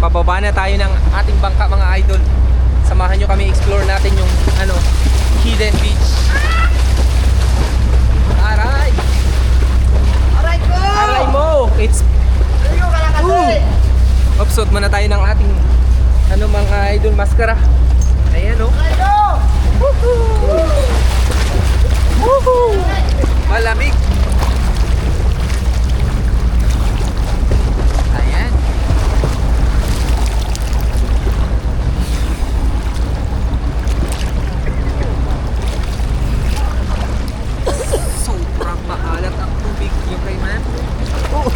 Pababa na tayo ng ating bangka mga idol. Samahan nyo kami explore natin yung hidden beach. Aray! Aray ko! Aray mo! It's... Tuyo ka lang kasi! Upsot muna tayo ng ating mga idol maskara. Ayan oh. Aray ko! Woohoo! Woohoo! Malamig! Ayan. Sobrang maalat ang tubig yung kay man. Oh.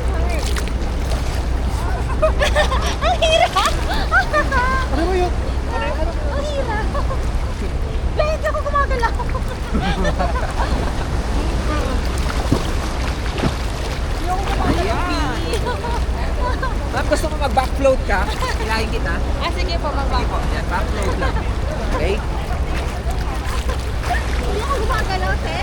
Sorry. Ang hirap! Ano mo yun? Ang hirap! Dahil hindi ako gumagalaw. Ayan. Ma'am, gusto mo mag-backfloat ka? Ilahin kita. Ah, sige po, Sige magbaba. po, yan, backfloat lang. Okay? Hindi ako gumagalaw, te.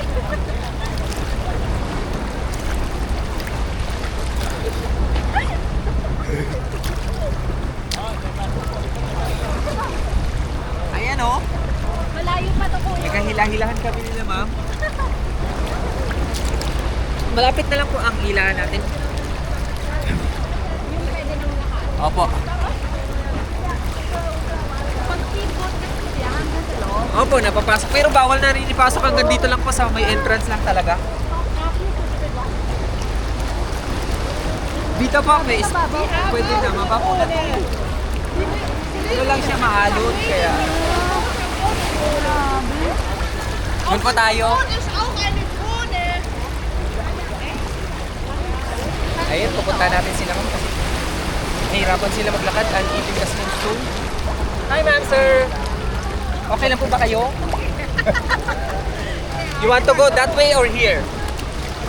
Ayan oh. Malayo pa to, kuya. Nagkahila-hilahan kami nila, ma'am. Malapit na lang po ang hilahan natin. Yung pwede nang lakas. Opo. Pag speedboat kasi siya, hanggang sa loob. Opo, napapasok. Pero bawal na rin ipasok hanggang dito lang po sa may entrance lang talaga. Dito po, may pwede na, mabapo na to. Dito lang siya maalon, kaya... Doon po tayo. Ayun, pupunta natin sila ma'am kasi nahihirapan sila maglakad. Uneven kasi yung stone. Hi ma'am, sir! Okay lang po ba kayo? You want to go that way or here?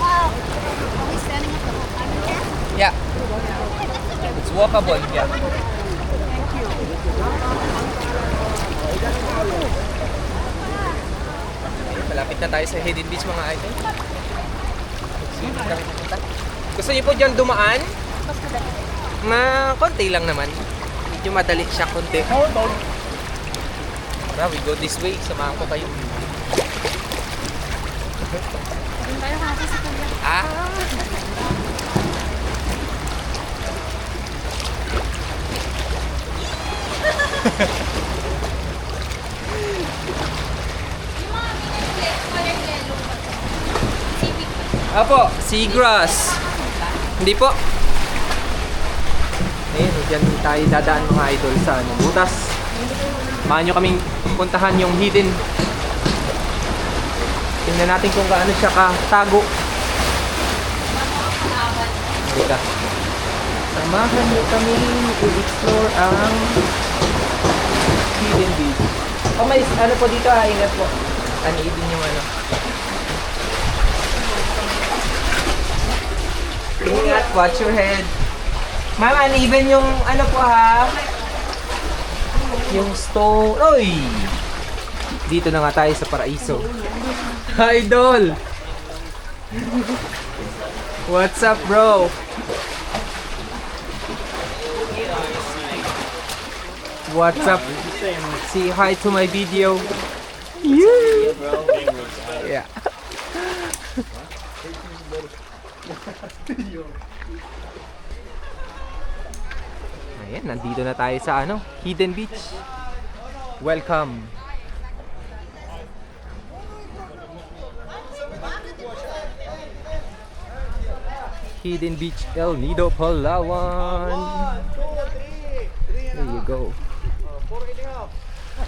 Wow. Are we standing at the under here? Yeah. It's walkable, yeah. Malapit na tayo sa Hidden Beach mga idol. Kami pupunta. Gusto niyo po dyan dumaan? Konti lang naman. Medyo madali siya konti. Tara, we go this way. Samahan ko kayo. Doon tayo kasi sa kuya. Ah! Apo, seagrass. Hindi po. Ayun, dyan tayo dadaan mga idol sa butas. Samahan nyo kaming puntahan yung hidden. Tingnan natin kung gaano siya katago. Dito. Samahan nyo kami i-explore ang hidden beach. Oh, may po dito ingat po. Uneven yung Ingat, watch your head. Ma'am, uneven yung po ha. Yung stone. Oy! Dito na nga tayo sa Paraiso. Idol! What's up, bro? What's up? Say hi to my video. Yeah. Ayan, nandito na tayo sa Hidden Beach. Welcome. Hidden Beach, El Nido, Palawan. There you go.